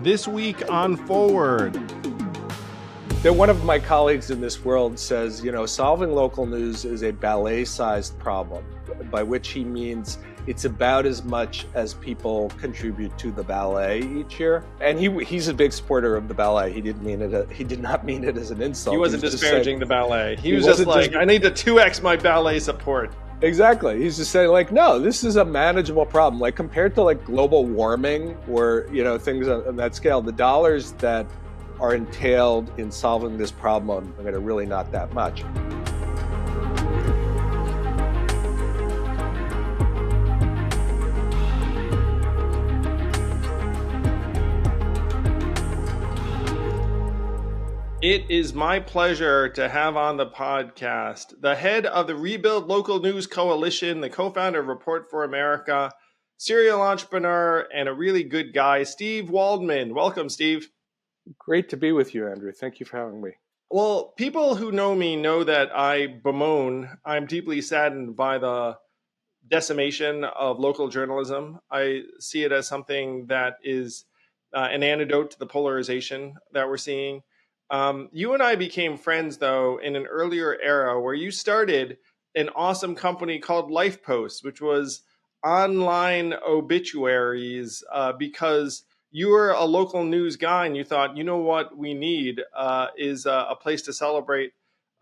This week on Forward. That one of my colleagues in this world says, solving local news is a ballet-sized problem, by which he means it's about as much as people contribute to the ballet each year. And he's a big supporter of the ballet. He did not mean it as an insult. He wasn't disparaging the ballet. He was just like, I need to 2x my ballet support. Exactly. He's just saying, no, this is a manageable problem. Compared to global warming or, things on that scale, the dollars that are entailed in solving this problem are really not that much. It is my pleasure to have on the podcast the head of the Rebuild Local News Coalition, the co-founder of Report for America, serial entrepreneur, and a really good guy, Steve Waldman. Welcome, Steve. Great to be with you, Andrew. Thank you for having me. Well, people who know me know that I'm deeply saddened by the decimation of local journalism. I see it as something that is an antidote to the polarization that we're seeing. You and I became friends, though, in an earlier era where you started an awesome company called Life Post, which was online obituaries because you were a local news guy and you thought, what we need is a place to celebrate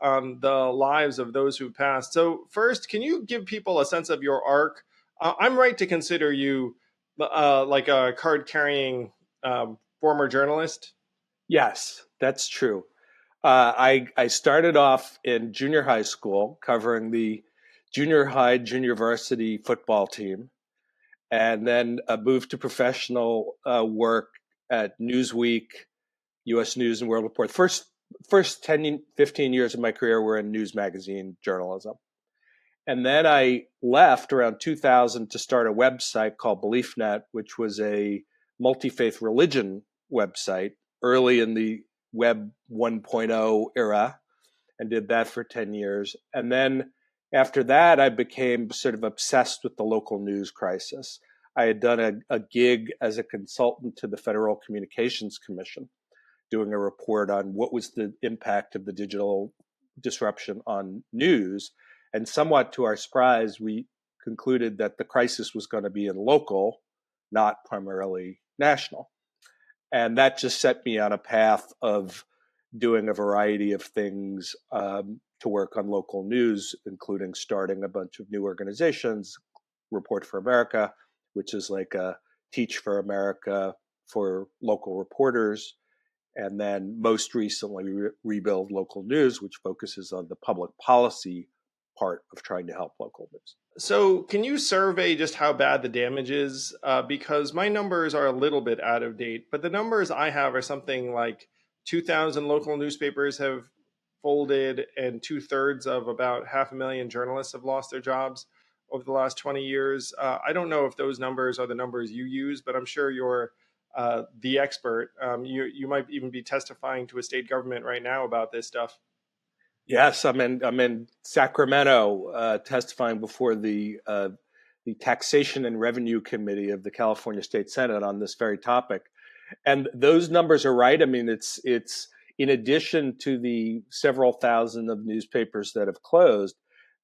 the lives of those who passed. So first, can you give people a sense of your arc? I'm right to consider you like a card-carrying former journalist? Yes, that's true. I started off in junior high school covering the junior high, junior varsity football team, and then moved to professional work at Newsweek, U.S. News and World Report. First 10, 15 years of my career were in news magazine journalism. And then I left around 2000 to start a website called BeliefNet, which was a multi-faith religion website early in the Web 1.0 era, and did that for 10 years. And then after that, I became sort of obsessed with the local news crisis. I had done a gig as a consultant to the Federal Communications Commission, doing a report on what was the impact of the digital disruption on news. And somewhat to our surprise, we concluded that the crisis was going to be in local, not primarily national. And that just set me on a path of doing a variety of things to work on local news, including starting a bunch of new organizations, Report for America, which is like a Teach for America for local reporters. And then most recently, Rebuild Local News, which focuses on the public policy part of trying to help local news. So can you survey just how bad the damage is? Because my numbers are a little bit out of date, but the numbers I have are something like 2,000 local newspapers have folded and 2/3 of about 500,000 journalists have lost their jobs over the last 20 years. I don't know if those numbers are the numbers you use, but I'm sure you're the expert. You might even be testifying to a state government right now about this stuff. Yes, I'm in Sacramento testifying before the Taxation and Revenue Committee of the California State Senate on this very topic, and those numbers are right. I mean, it's in addition to the several thousand of newspapers that have closed,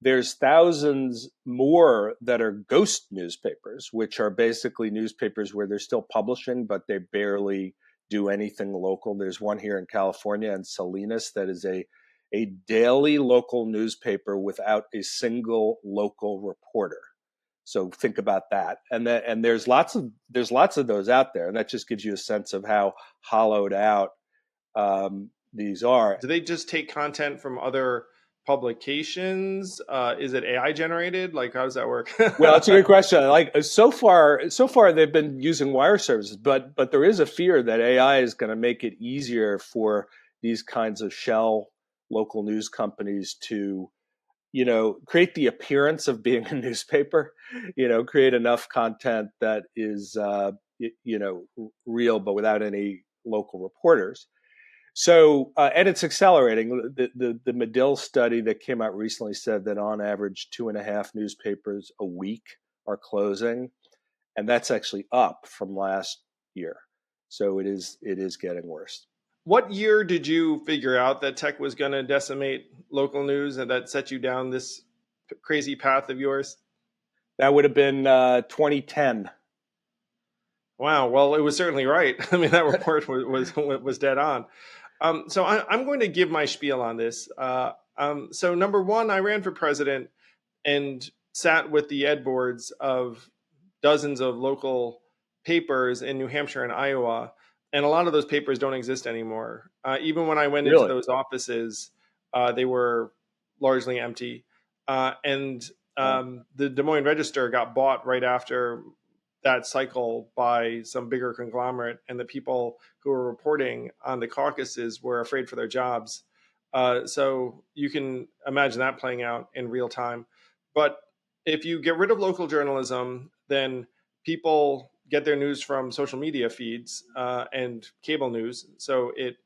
there's thousands more that are ghost newspapers, which are basically newspapers where they're still publishing, but they barely do anything local. There's one here in California in Salinas that is a daily local newspaper without a single local reporter. So think about that. And there's lots of those out there, and that just gives you a sense of how hollowed out these are. Do they just take content from other publications? Is it AI generated? How does that work? Well, it's a good question. So far they've been using wire services, but there is a fear that AI is going to make it easier for these kinds of shell local news companies to, create the appearance of being a newspaper, create enough content that is, real, but without any local reporters. So, and it's accelerating. The Medill study that came out recently said that on average, 2.5 newspapers a week are closing. And that's actually up from last year. So it is getting worse. What year did you figure out that tech was going to decimate local news and that set you down this crazy path of yours? That would have been 2010. Wow. Well, it was certainly right. I mean, that report was dead on. So I'm going to give my spiel on this. So number one, I ran for president and sat with the ed boards of dozens of local papers in New Hampshire and Iowa, and a lot of those papers don't exist anymore. Even when I went into Really? those offices, they were largely empty. And Wow. The Des Moines Register got bought right after that cycle by some bigger conglomerate, and the people who were reporting on the caucuses were afraid for their jobs. So you can imagine that playing out in real time. But if you get rid of local journalism, then people get their news from social media feeds and cable news. So it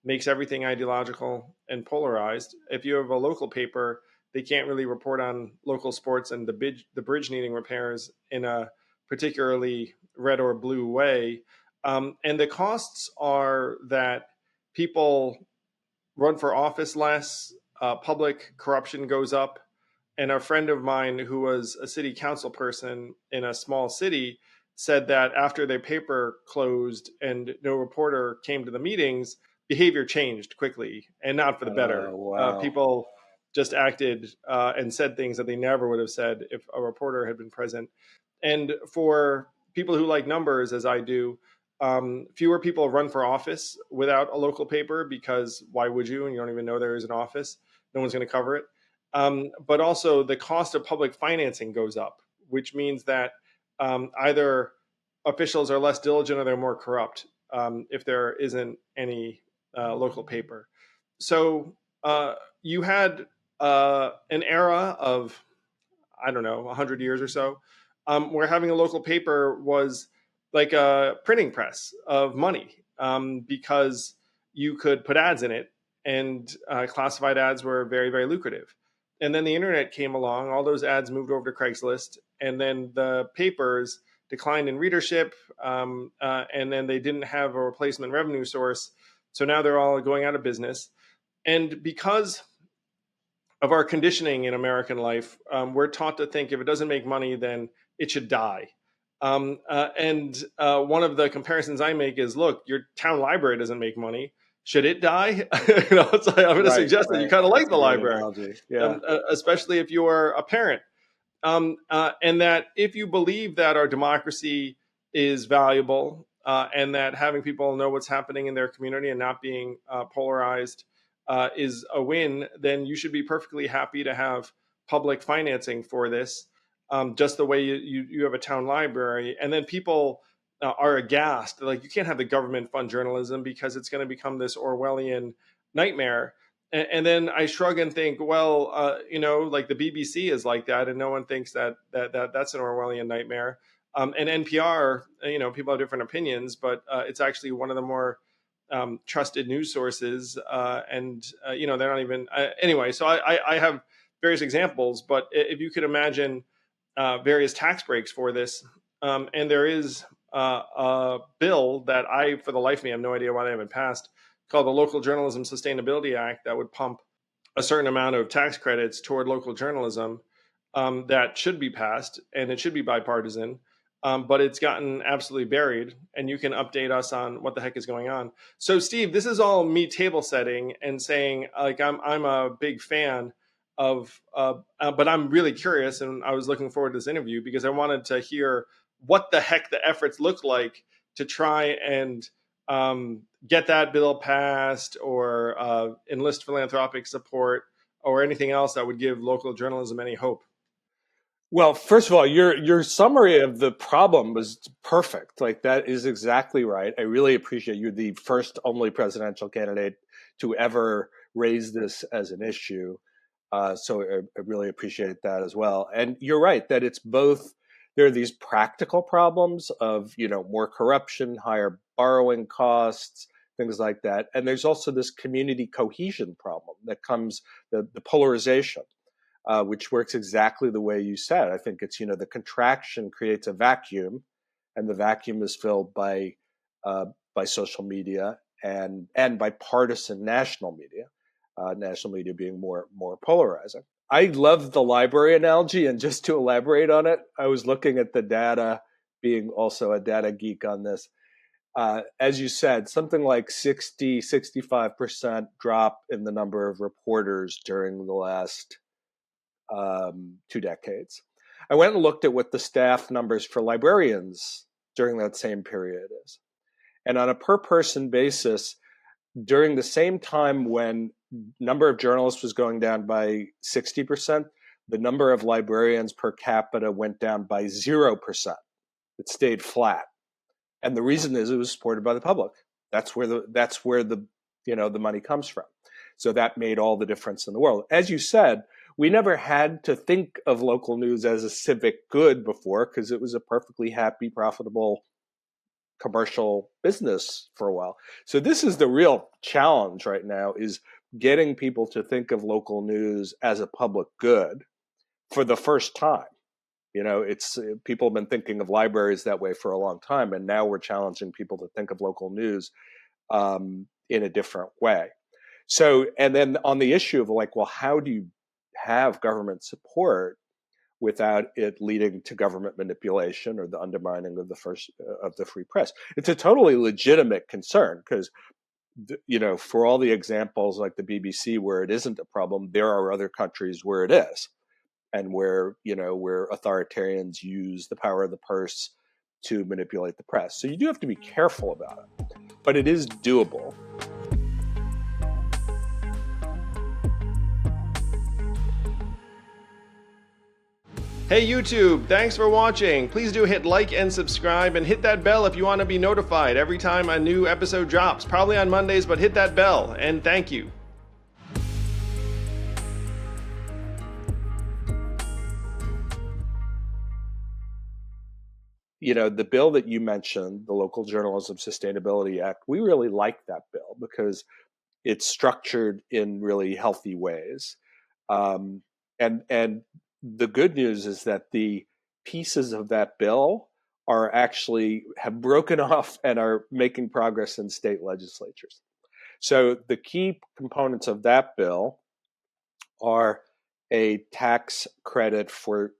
makes everything ideological and polarized. If you have a local paper, they can't really report on local sports and the bridge needing repairs in a particularly red or blue way. And the costs are that people run for office less, public corruption goes up. And a friend of mine who was a city council person in a small city said that after their paper closed and no reporter came to the meetings, behavior changed quickly and not for the better. Wow. People just acted and said things that they never would have said if a reporter had been present. And for people who like numbers, as I do, fewer people run for office without a local paper because why would you? And you don't even know there is an office. No one's going to cover it. But also the cost of public financing goes up, which means that either officials are less diligent or they're more corrupt if there isn't any local paper. So you had an era of, I don't know, 100 years or so, where having a local paper was like a printing press of money because you could put ads in it, and classified ads were very, very lucrative. And then the internet came along, all those ads moved over to Craigslist, and then the papers declined in readership, and then they didn't have a replacement revenue source. So now they're all going out of business. And because of our conditioning in American life, we're taught to think if it doesn't make money, then it should die. And one of the comparisons I make is, look, your town library doesn't make money. Should it die? So I'm going to Right, suggest that you right. kind of like That's the a great library, analogy. Yeah. especially if you're a parent. And that if you believe that our democracy is valuable and that having people know what's happening in their community and not being polarized is a win, then you should be perfectly happy to have public financing for this, just the way you have a town library. And then people are aghast. They're like, you can't have the government fund journalism because it's going to become this Orwellian nightmare. And then I shrug and think, well, like the BBC is like that, and no one thinks that's an Orwellian nightmare. And NPR, people have different opinions, but it's actually one of the more trusted news sources, and they're not even anyway. So I have various examples, but if you could imagine various tax breaks for this, and there is a bill that I, for the life of me, have no idea why they haven't passed, called the Local Journalism Sustainability Act, that would pump a certain amount of tax credits toward local journalism. That should be passed, and it should be bipartisan. But it's gotten absolutely buried, and you can update us on what the heck is going on. So, Steve, this is all me table setting and saying, like, I'm a big fan of, but I'm really curious, and I was looking forward to this interview because I wanted to hear what the heck the efforts look like to try and get that bill passed, or enlist philanthropic support, or anything else that would give local journalism any hope. Well, first of all, your summary of the problem was perfect. Like that is exactly right. I really appreciate you're the first only presidential candidate to ever raise this as an issue. So I really appreciate that as well. And you're right that it's both. There are these practical problems of more corruption, higher borrowing costs, things like that, and there's also this community cohesion problem that comes the polarization which works exactly the way you said. I think it's, the contraction creates a vacuum, and the vacuum is filled by by social media and by partisan national media being more polarizing. I love the library analogy, and just to elaborate on it, I was looking at the data, being also a data geek on this. As you said, something like 65% drop in the number of reporters during the last 2 decades. I went and looked at what the staff numbers for librarians during that same period is. And on a per person basis, during the same time when number of journalists was going down by 60%, the number of librarians per capita went down by 0%. It stayed flat. And the reason is it was supported by the public. That's where the money comes from. So that made all the difference in the world. As you said, we never had to think of local news as a civic good before because it was a perfectly happy, profitable commercial business for a while. So this is the real challenge right now, is getting people to think of local news as a public good for the first time. It's people have been thinking of libraries that way for a long time, and now we're challenging people to think of local news in a different way. So, and then on the issue of well, how do you have government support without it leading to government manipulation or the undermining of the free press? It's a totally legitimate concern because, for all the examples like the BBC where it isn't a problem, there are other countries where it is, and where authoritarians use the power of the purse to manipulate the press. So you do have to be careful about it, but it is doable. Hey YouTube, thanks for watching. Please do hit like and subscribe, and hit that bell if you want to be notified every time a new episode drops. Probably on Mondays, but hit that bell, and thank you. The bill that you mentioned, the Local Journalism Sustainability Act, we really like that bill because it's structured in really healthy ways. And the good news is that the pieces of that bill have broken off and are making progress in state legislatures. So the key components of that bill are a tax credit for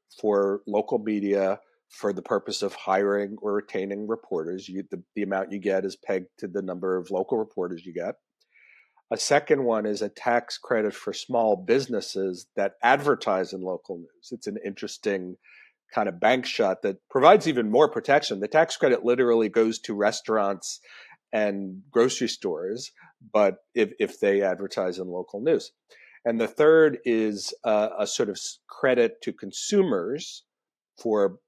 local media for the purpose of hiring or retaining reporters. The amount you get is pegged to the number of local reporters you get. A second one is a tax credit for small businesses that advertise in local news. It's an interesting kind of bank shot that provides even more protection. The tax credit literally goes to restaurants and grocery stores, but if they advertise in local news. And the third is a sort of credit to consumers for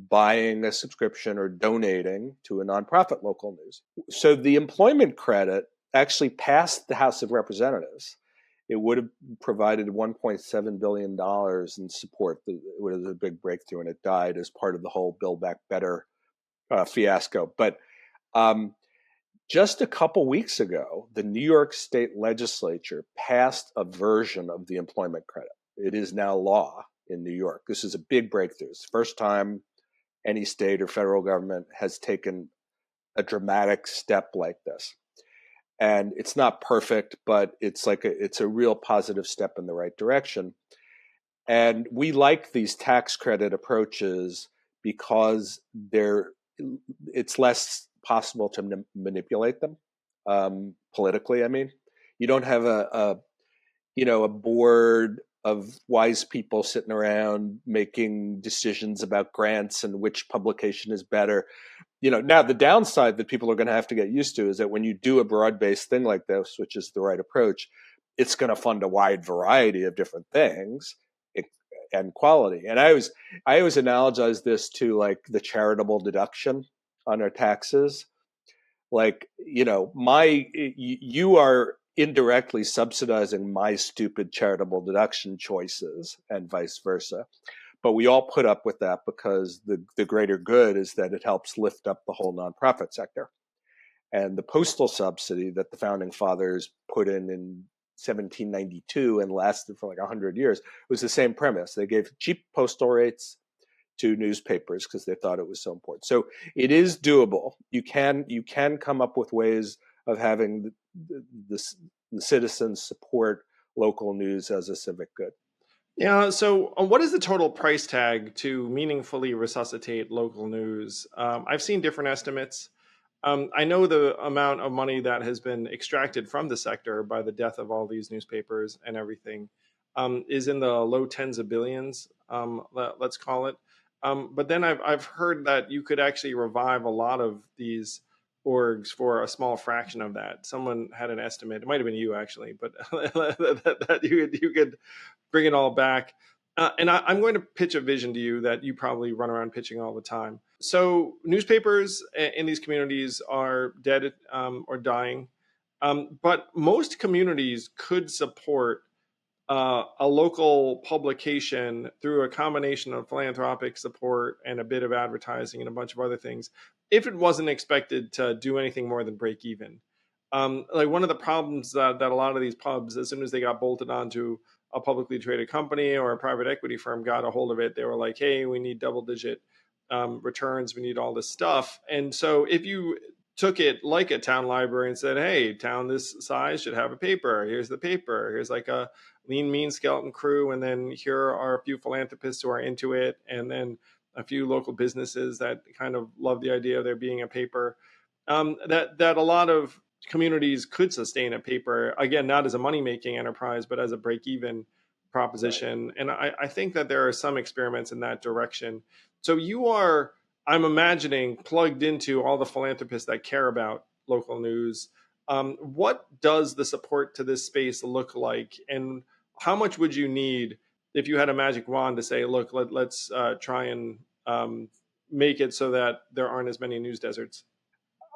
buying a subscription or donating to a nonprofit local news. So the employment credit actually passed the House of Representatives. It would have provided $1.7 billion in support. It was a big breakthrough, and it died as part of the whole Build Back Better fiasco. But just a couple weeks ago, the New York State Legislature passed a version of the employment credit. It is now law in New York. This is a big breakthrough. It's the first time any state or federal government has taken a dramatic step like this. And it's not perfect, but it's a real positive step in the right direction. And we like these tax credit approaches because it's less possible to manipulate them politically. I mean, you don't have a board of wise people sitting around making decisions about grants and which publication is better. Now the downside that people are going to have to get used to is that when you do a broad-based thing like this, which is the right approach, it's going to fund a wide variety of different things and quality. And I always analogize this to like the charitable deduction on our taxes. You are indirectly subsidizing my stupid charitable deduction choices and vice versa. But we all put up with that because the greater good is that it helps lift up the whole nonprofit sector. And the postal subsidy that the founding fathers put in 1792 and lasted for like 100 years was the same premise. They gave cheap postal rates to newspapers because they thought it was so important. So it is doable. You can come up with ways of having the citizens support local news as a civic good. Yeah. So, what is the total price tag to meaningfully resuscitate local news? I've seen different estimates. I know the amount of money that has been extracted from the sector by the death of all these newspapers and everything is in the low tens of billions, let's call it. But then I've heard that you could actually revive a lot of these orgs for a small fraction of that. Someone had an estimate; it might have been you actually, but that you could bring it all back. I'm going to pitch a vision to you that you probably run around pitching all the time. So, newspapers in these communities are dead or dying, but most communities could support a local publication through a combination of philanthropic support and a bit of advertising and a bunch of other things if it wasn't expected to do anything more than break even. Like one of the problems that a lot of these pubs, as soon as they got bolted onto a publicly traded company or a private equity firm got a hold of it, they were like, hey, we need double digit returns, we need all this stuff. And so if you took it like a town library and said, hey, town this size should have a paper, here's the paper, here's like a lean, mean skeleton crew, and then here are a few philanthropists who are into it, and then a few local businesses that kind of love the idea of there being a paper. That a lot of communities could sustain a paper, again, not as a money-making enterprise, but as a break-even proposition. Right. And I think that there are some experiments in that direction. So you are, I'm imagining, plugged into all the philanthropists that care about local news. What does the support to this space look like? And how much would you need if you had a magic wand to say, look, let's try and make it so that there aren't as many news deserts?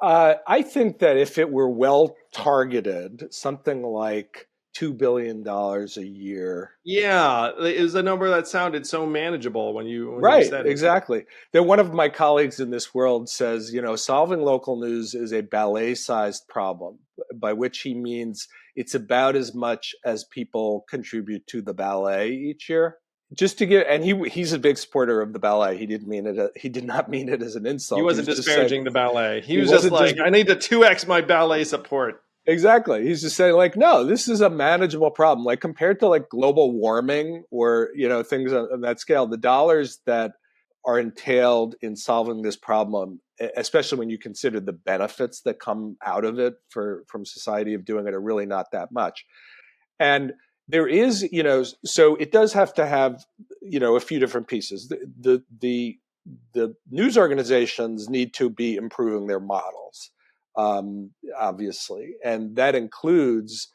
I think that if it were well targeted, something like $2 billion a year. Yeah, it was a number that sounded so manageable when you Right, said it. exactly. Then one of my colleagues in this world says, solving local news is a ballet-sized problem, by which he means it's about as much as people contribute to the ballet each year. Just to get, and he's a big supporter of the ballet. He didn't mean it. He did not mean it as an insult. He wasn't disparaging the ballet. He was just like, I need to 2x my ballet support. Exactly. He's just saying like, no, this is a manageable problem. Like compared to like global warming or, things on that scale, the dollars that are entailed in solving this problem, especially when you consider the benefits that come out of it from society of doing it, are really not that much. And there is, so it does have to have, a few different pieces. The news organizations need to be improving their models. Obviously, and that includes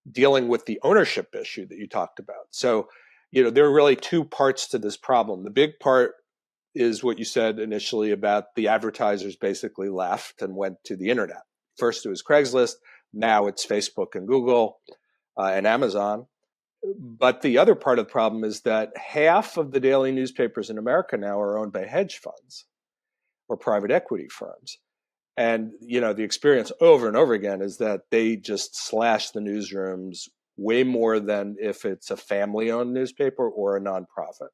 dealing with the ownership issue that you talked about. So, there are really two parts to this problem. The big part is what you said initially about the advertisers basically left and went to the internet. First it was Craigslist, now it's Facebook and Google and Amazon. But the other part of the problem is that half of the daily newspapers in America now are owned by hedge funds or private equity firms. And, the experience over and over again is that they just slash the newsrooms way more than if it's a family-owned newspaper or a nonprofit.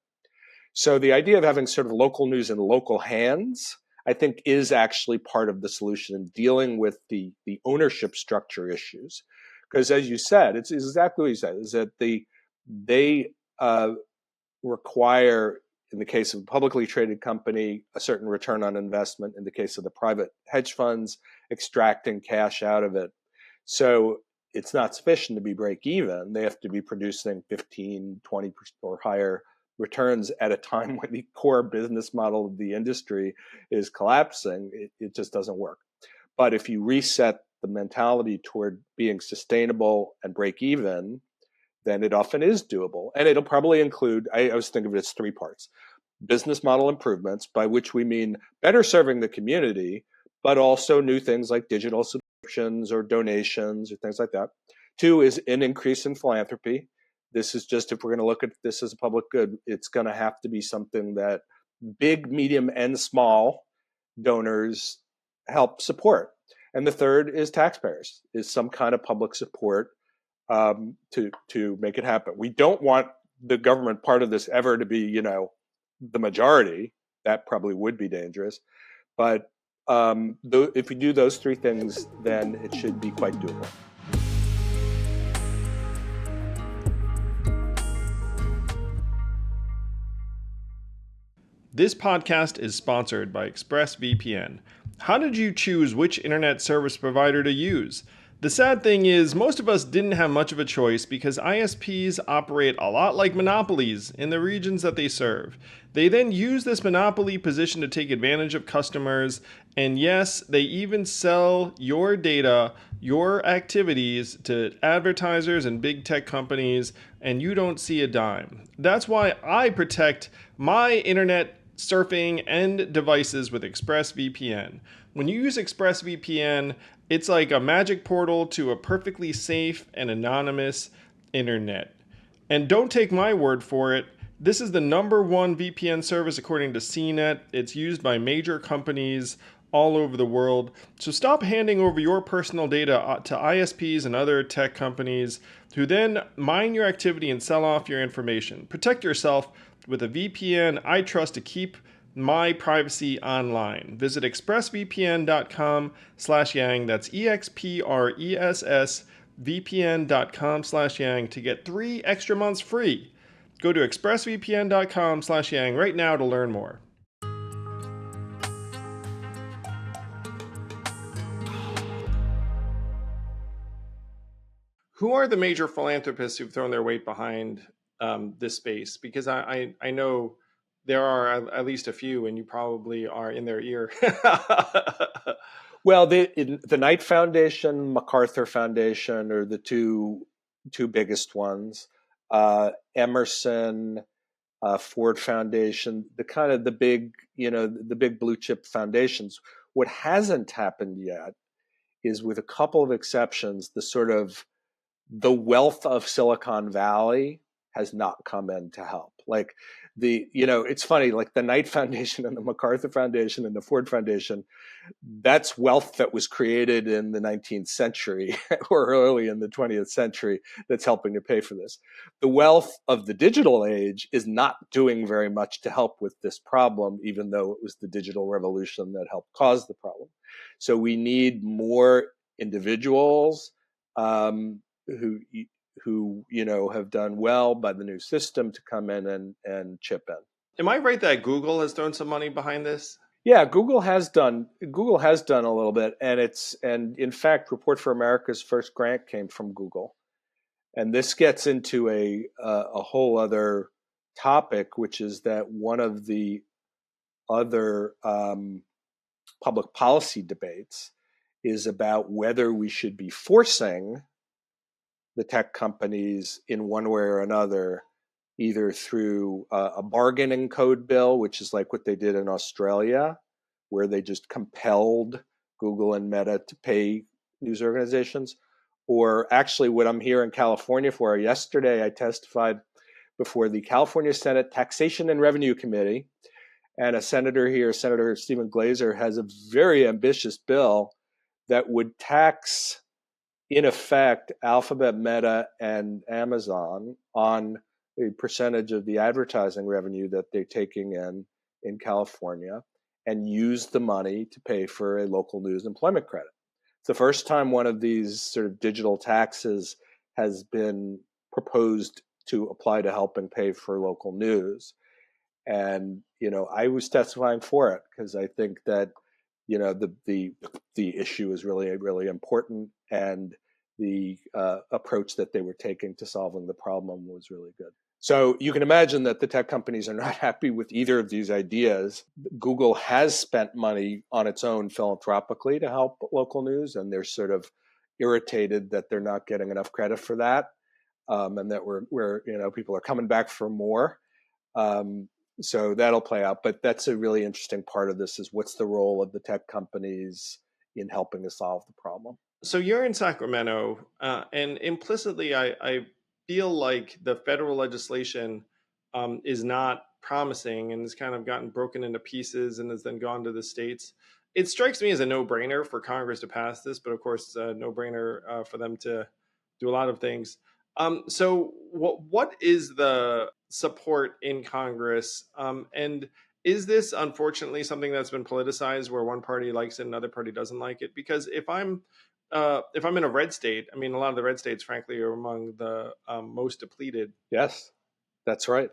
So the idea of having sort of local news in local hands, I think, is actually part of the solution in dealing with the ownership structure issues. Because as you said, it's exactly what you said, is that they require, in the case of a publicly traded company, a certain return on investment. In the case of the private hedge funds, extracting cash out of it. So it's not sufficient to be break even. They have to be producing 15, 20% or higher returns at a time when the core business model of the industry is collapsing. It just doesn't work. But if you reset the mentality toward being sustainable and break even, then it often is doable. And it'll probably include, I always think of it as three parts: business model improvements, by which we mean better serving the community, but also new things like digital subscriptions or donations or things like that. Two is an increase in philanthropy. This is just, if we're going to look at this as a public good, it's going to have to be something that big, medium, and small donors help support. And the third is taxpayers, is some kind of public support to make it happen. We don't want the government part of this ever to be, the majority. that probably would be dangerous. But if we do those three things, then it should be quite doable. This podcast is sponsored by ExpressVPN. How did you choose which internet service provider to use? The sad thing is, most of us didn't have much of a choice because ISPs operate a lot like monopolies in the regions that they serve. They then use this monopoly position to take advantage of customers, and yes, they even sell your data, your activities to advertisers and big tech companies, and you don't see a dime. That's why I protect my internet surfing and devices with ExpressVPN. When you use ExpressVPN, it's like a magic portal to a perfectly safe and anonymous internet. And don't take my word for it. This is the #1 VPN service according to CNET. It's used by major companies all over the world. So stop handing over your personal data to ISPs and other tech companies who then mine your activity and sell off your information. Protect yourself with a VPN I trust to keep my privacy online. Visit expressvpn.com/yang. That's expressvpn.com/yang to get 3 extra months free. Go to expressvpn.com/yang right now to learn more. Who are the major philanthropists who've thrown their weight behind this space? Because I know there are at least a few, and you probably are in their ear. Well, the Knight Foundation, MacArthur Foundation are the two biggest ones. Emerson, Ford Foundation, the big blue chip foundations. What hasn't happened yet is, with a couple of exceptions, the wealth of Silicon Valley has not come in to help. Like it's funny, like the Knight Foundation and the MacArthur Foundation and the Ford Foundation, that's wealth that was created in the 19th century or early in the 20th century that's helping to pay for this. The wealth of the digital age is not doing very much to help with this problem, even though it was the digital revolution that helped cause the problem. So we need more individuals who have done well by the new system to come in and chip in. Am I right that Google has thrown some money behind this? Yeah, Google has done a little bit, and in fact, Report for America's first grant came from Google. And this gets into a whole other topic, which is that one of the other public policy debates is about whether we should be forcing the tech companies in one way or another, either through a bargaining code bill, which is like what they did in Australia, where they just compelled Google and Meta to pay news organizations, or actually what I'm here in California for. Yesterday, I testified before the California Senate Taxation and Revenue Committee, and a senator here, Senator Stephen Glazer, has a very ambitious bill that would tax, in effect, Alphabet, Meta, and Amazon on a percentage of the advertising revenue that they're taking in California, and use the money to pay for a local news employment credit. It's the first time one of these sort of digital taxes has been proposed to apply to helping pay for local news. And I was testifying for it because I think that the issue is really, really important, and the approach that they were taking to solving the problem was really good. So you can imagine that the tech companies are not happy with either of these ideas. Google has spent money on its own philanthropically to help local news, and they're sort of irritated that they're not getting enough credit for that, and that we're people are coming back for more. So that'll play out. But that's a really interesting part of this, is what's the role of the tech companies in helping to solve the problem. So you're in Sacramento, and implicitly, I feel like the federal legislation is not promising and has kind of gotten broken into pieces and has then gone to the states. It strikes me as a no-brainer for Congress to pass this, but of course, it's a no-brainer for them to do a lot of things. So what is the support in Congress? And is this unfortunately something that's been politicized where one party likes it and another party doesn't like it? Because if I'm in a red state, I mean, a lot of the red states, frankly, are among the most depleted. Yes, that's right.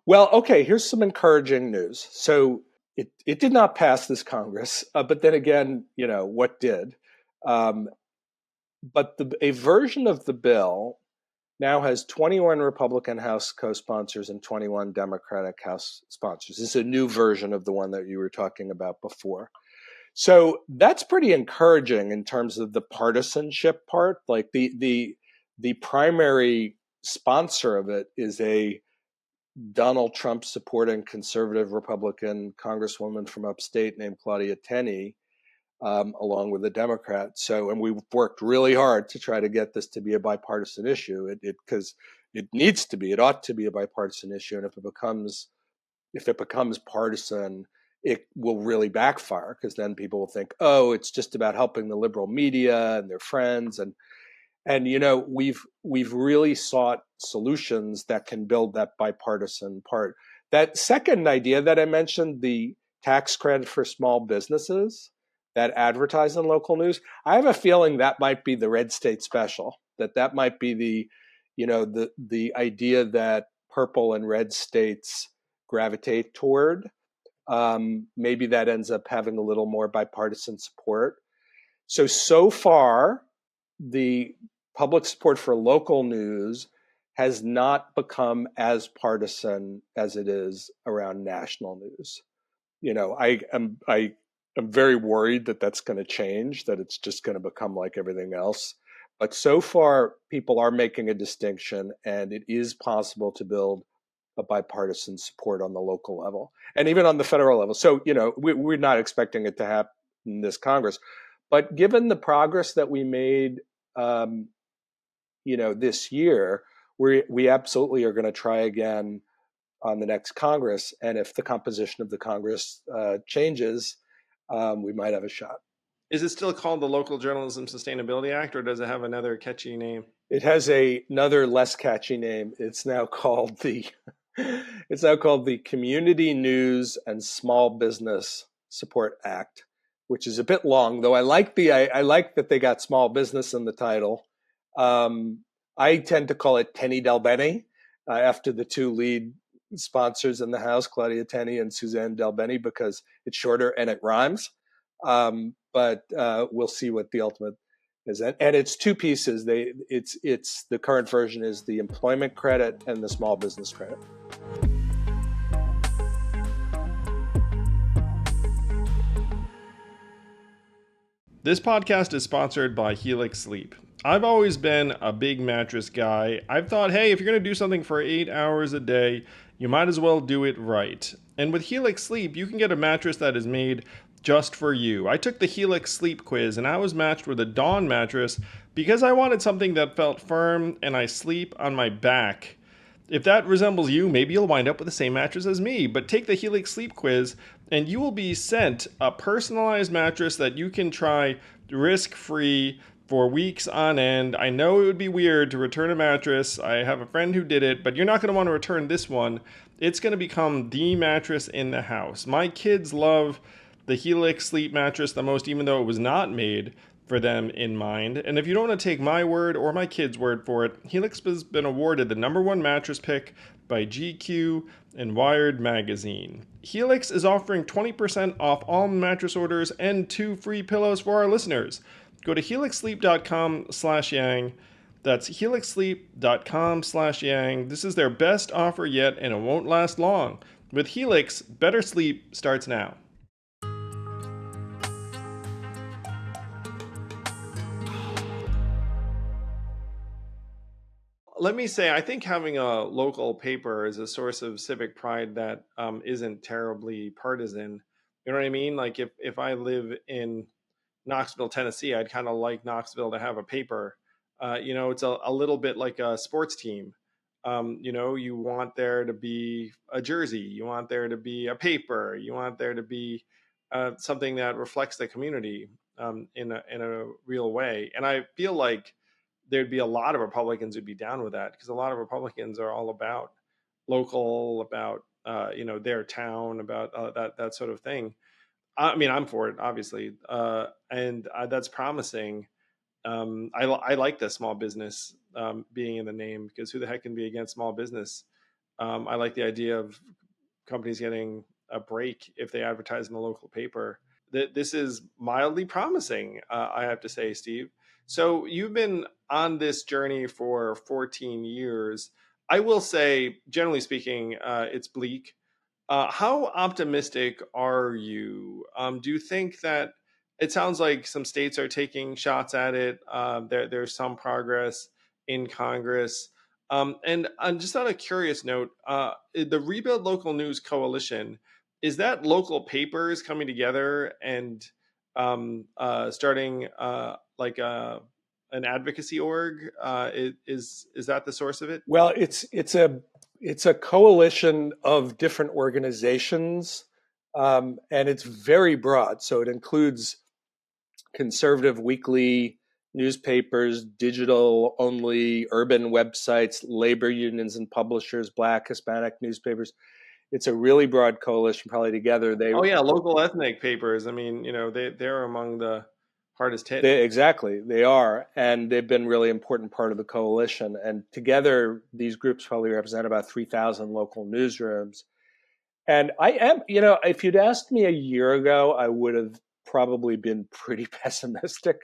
Well, okay, here's some encouraging news. So it did not pass this Congress, but then again, what did? Um, but a version of the bill now has 21 Republican House co-sponsors and 21 Democratic House sponsors. This is a new version of the one that you were talking about before. So that's pretty encouraging in terms of the partisanship part. Like the primary sponsor of it is a Donald Trump supporting conservative Republican Congresswoman from upstate named Claudia Tenney, along with a Democrat. So, and we've worked really hard to try to get this to be a bipartisan issue. Because it needs to be, it ought to be a bipartisan issue. And if it becomes partisan, it will really backfire, because then people will think, oh, it's just about helping the liberal media and their friends. And we've really sought solutions that can build that bipartisan part. That second idea that I mentioned, the tax credit for small businesses that advertise in local news, I have a feeling that might be the red state special. That might be the idea that purple and red states gravitate toward. Maybe that ends up having a little more bipartisan support. So far, the public support for local news has not become as partisan as it is around national news. I'm very worried that that's going to change, that it's just going to become like everything else. But so far, people are making a distinction, and it is possible to build a bipartisan support on the local level and even on the federal level. So, we're not expecting it to happen in this Congress. But given the progress that we made, this year, we absolutely are going to try again on the next Congress. And if the composition of the Congress changes, we might have a shot. Is it still called the Local Journalism Sustainability Act, or does it have another catchy name? It has another less catchy name. It's now called the Community News and Small Business Support Act, which is a bit long, though I like that they got small business in the title. I tend to call it Tenny Del Bene, after the two lead sponsors in the House, Claudia Tenney and Suzanne Del Bene, because it's shorter and it rhymes. But we'll see what the ultimate is. And it's two pieces. It's the current version is the employment credit and the small business credit. This podcast is sponsored by Helix Sleep. I've always been a big mattress guy. I've thought, hey, if you're going to do something for 8 hours a day, you might as well do it right. And with Helix Sleep, you can get a mattress that is made just for you. I took the Helix Sleep quiz and I was matched with a Dawn mattress because I wanted something that felt firm and I sleep on my back. If that resembles you, maybe you'll wind up with the same mattress as me. But take the Helix Sleep quiz and you will be sent a personalized mattress that you can try risk-free for weeks on end. I know it would be weird to return a mattress. I have a friend who did it, but you're not going to want to return this one. It's going to become the mattress in the house. My kids love the Helix Sleep mattress the most, even though it was not made for them in mind. And if you don't want to take my word or my kids' word for it, Helix has been awarded the #1 mattress pick by GQ and Wired magazine. Helix is offering 20% off all mattress orders and 2 free pillows for our listeners. Go to helixsleep.com/yang. That's helixsleep.com/yang. This is their best offer yet, and it won't last long. With Helix, better sleep starts now. Let me say, I think having a local paper is a source of civic pride that isn't terribly partisan. You know what I mean? Like if I live in Knoxville, Tennessee, I'd kind of like Knoxville to have a paper. It's a little bit like a sports team. You want there to be a jersey, you want there to be a paper, you want there to be something that reflects the community in a real way. And I feel like there'd be a lot of Republicans who'd be down with that, because a lot of Republicans are all about local, about their town, about that sort of thing. I mean, I'm for it, obviously, and that's promising. I like the small business being in the name, because who the heck can be against small business? I like the idea of companies getting a break if they advertise in the local paper. This is mildly promising, I have to say, Steve. So you've been on this journey for 14 years. I will say, generally speaking, it's bleak. How optimistic are you? Do you think that it sounds like some states are taking shots at it? There's some progress in Congress. And just on a curious note, the Rebuild Local News Coalition, is that local papers coming together and starting an advocacy org? Is that the source of it? Well, it's a coalition of different organizations, and it's very broad. So it includes conservative weekly newspapers, digital only, urban websites, labor unions and publishers, Black, Hispanic newspapers. It's a really broad coalition. Probably together Oh yeah, local ethnic papers. I mean, they're among the hardest hit. exactly, they are, and they've been really important part of the coalition. And together, these groups probably represent about 3,000 local newsrooms. And I am, if you'd asked me a year ago, I would have probably been pretty pessimistic.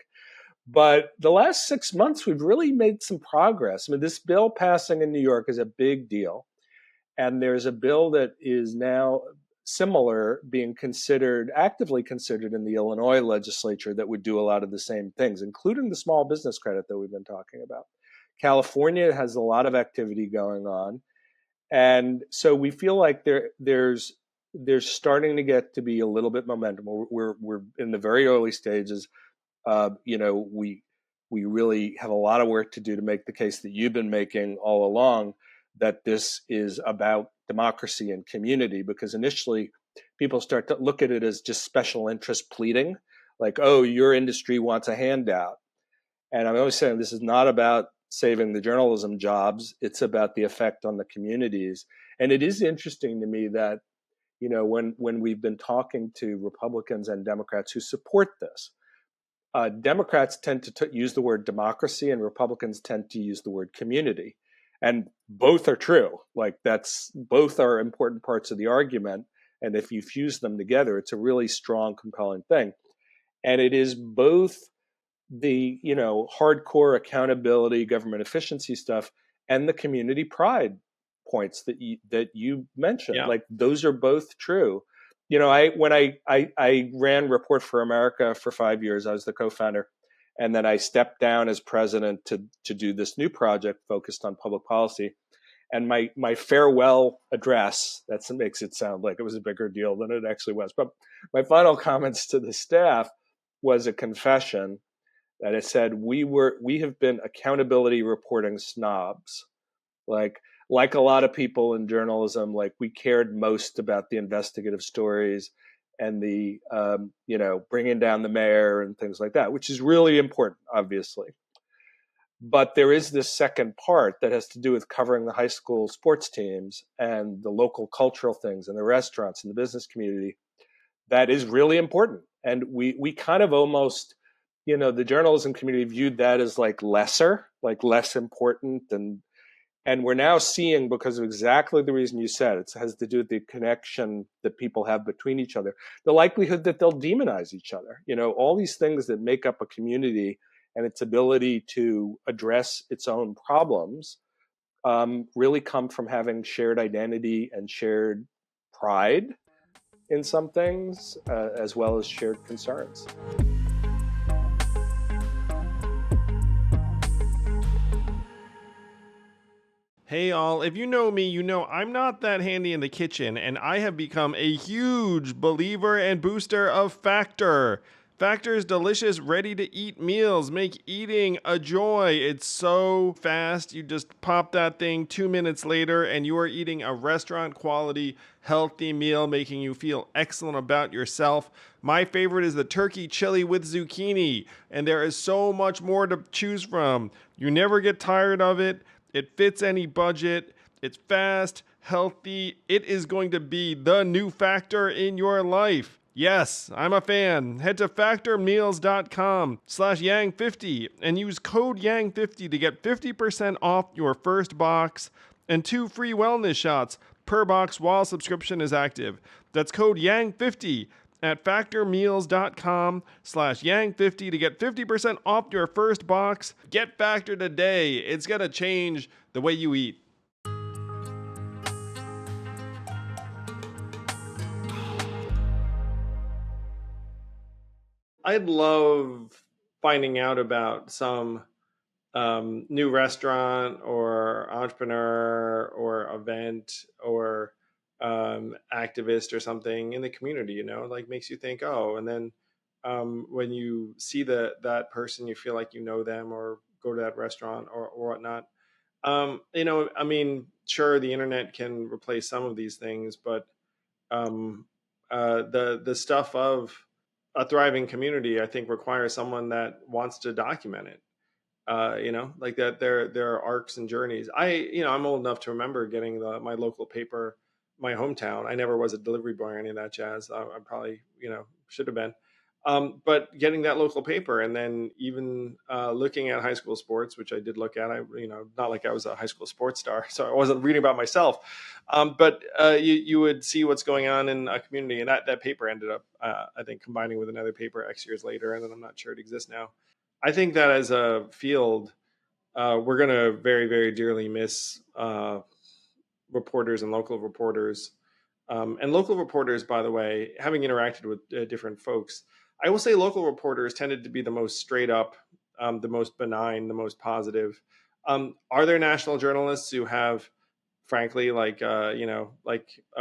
But the last 6 months, we've really made some progress. I mean, this bill passing in New York is a big deal. And there's a bill that is now similar being actively considered in the Illinois legislature that would do a lot of the same things, including the small business credit that we've been talking about. California has a lot of activity going on. And so we feel like there's starting to get to be a little bit momentum. We're in the very early stages. We really have a lot of work to do to make the case that you've been making all along, that this is about democracy and community, because initially people start to look at it as just special interest pleading, like, oh, your industry wants a handout. And I'm always saying this is not about saving the journalism jobs. It's about the effect on the communities. And it is interesting to me that, when we've been talking to Republicans and Democrats who support this, Democrats tend to use the word democracy and Republicans tend to use the word community. And both are true. Like both are important parts of the argument. And if you fuse them together, it's a really strong, compelling thing. And it is both the, hardcore accountability, government efficiency stuff, and the community pride points that you mentioned. Yeah. Like those are both true. When I ran Report for America for 5 years, I was the co-founder, and then I stepped down as president to do this new project focused on public policy. And my farewell address, that makes it sound like it was a bigger deal than it actually was. But my final comments to the staff was a confession that it said, we have been accountability reporting snobs. Like a lot of people in journalism, like we cared most about the investigative stories and the, bringing down the mayor and things like that, which is really important, obviously. But there is this second part that has to do with covering the high school sports teams and the local cultural things and the restaurants and the business community. That is really important. And we kind of almost, the journalism community viewed that as like less important. And we're now seeing, because of exactly the reason you said, it has to do with the connection that people have between each other, the likelihood that they'll demonize each other, all these things that make up a community and its ability to address its own problems really come from having shared identity and shared pride in some things, as well as shared concerns. Hey all, if you know me, you know I'm not that handy in the kitchen, and I have become a huge believer and booster of Factor. Factor's delicious, ready-to-eat meals make eating a joy. It's so fast, you just pop that thing 2 minutes later, and you are eating a restaurant-quality, healthy meal, making you feel excellent about yourself. My favorite is the turkey chili with zucchini, and there is so much more to choose from. You never get tired of it. It fits any budget. It's fast, healthy. It is going to be the new Factor in your life. Yes, I'm a fan. Head to factormeals.com/yang50 and use code yang50 to get 50% off your first box and 2 free wellness shots per box while subscription is active. That's code yang50 at factormeals.com/yang50 to get 50% off your first box. Get Factor today. It's going to change the way you eat. I'd love finding out about some new restaurant or entrepreneur or event or activist or something in the community, like makes you think, oh, and then when you see that person, you feel like you know them or go to that restaurant or whatnot. I mean, sure, the internet can replace some of these things, but um, the stuff of a thriving community, I think, requires someone that wants to document it. Like that. There are arcs and journeys. I'm old enough to remember getting my local paper, my hometown. I never was a delivery boy or any of that jazz. I probably, should have been. But getting that local paper and then even looking at high school sports, which I did look at, not like I was a high school sports star, so I wasn't reading about myself. But you would see what's going on in a community, and that paper ended up, I think, combining with another paper X years later, and then I'm not sure it exists now. I think that as a field, we're going to very, very dearly miss reporters and local reporters. And local reporters, by the way, having interacted with different folks, I will say local reporters tended to be the most straight up, the most benign, the most positive. Are there national journalists who have, frankly, like a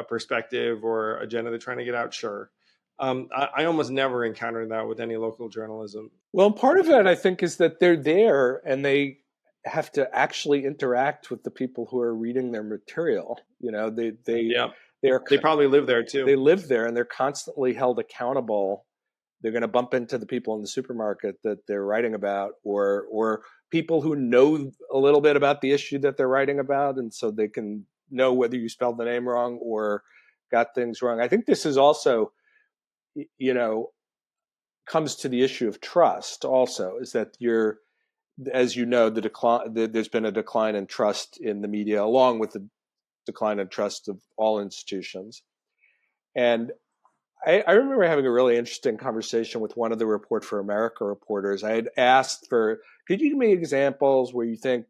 perspective or agenda they're trying to get out? Sure. I almost never encountered that with any local journalism. Well, part of it, I think, is that they're there and they have to actually interact with the people who are reading their material. Yeah, they're they probably live there they too. live there and they're constantly held accountable. They're going to bump into the people in the supermarket that they're writing about, or people who know a little bit about the issue that they're writing about, and so they can know whether you spelled the name wrong or got things wrong. I think this is also, comes to the issue of trust. Also, is that as you know, there's been a decline in trust in the media, along with the decline in trust of all institutions. And I remember having a really interesting conversation with one of the Report for America reporters. I had asked could you give me examples where you think,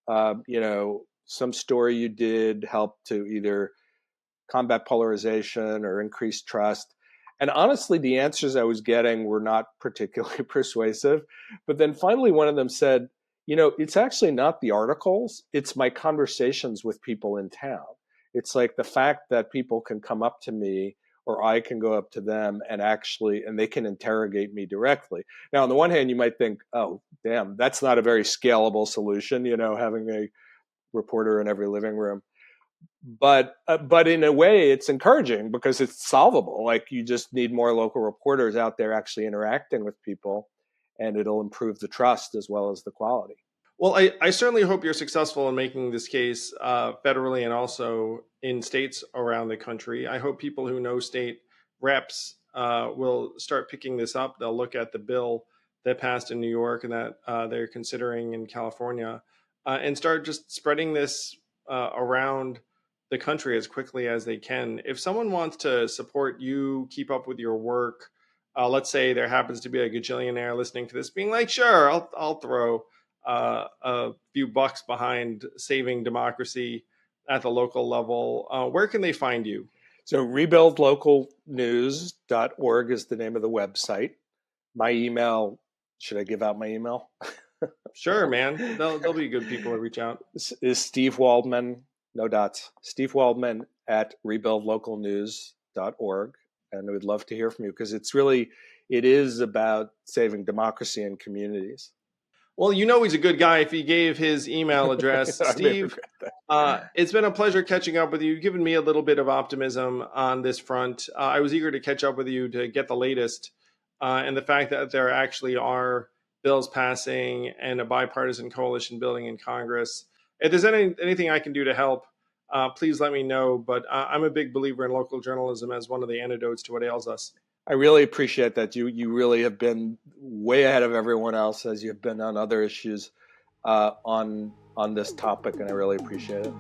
some story you did helped to either combat polarization or increase trust? And honestly, the answers I was getting were not particularly persuasive. But then finally, one of them said, it's actually not the articles, it's my conversations with people in town. It's like the fact that people can come up to me or I can go up to them and they can interrogate me directly. Now, on the one hand, you might think, oh, damn, that's not a very scalable solution, having a reporter in every living room. But in a way, it's encouraging because it's solvable. Like, you just need more local reporters out there actually interacting with people, and it'll improve the trust as well as the quality. Well, I certainly hope you're successful in making this case federally and also in states around the country. I hope people who know state reps will start picking this up. They'll look at the bill that passed in New York and that they're considering in California and start just spreading this around the country as quickly as they can. If someone wants to support you, keep up with your work, let's say there happens to be a gajillionaire listening to this being like, sure, I'll throw a few bucks behind saving democracy at the local level. Where can they find you? So rebuildlocalnews.org is the name of the website. My email, should I give out my email? Sure, man. They'll be good people to reach out. Is Steve Waldman, no dots, Steve Waldman at rebuildlocalnews.org. And I would love to hear from you because it is about saving democracy in communities. Well, he's a good guy if he gave his email address. Steve, it's been a pleasure catching up with you. You've given me a little bit of optimism on this front. I was eager to catch up with you to get the latest. And the fact that there actually are bills passing and a bipartisan coalition building in Congress. If there's anything I can do to help, please let me know. But I'm a big believer in local journalism as one of the antidotes to what ails us. I really appreciate that. You really have been way ahead of everyone else as you've been on other issues on this topic, and I really appreciate it.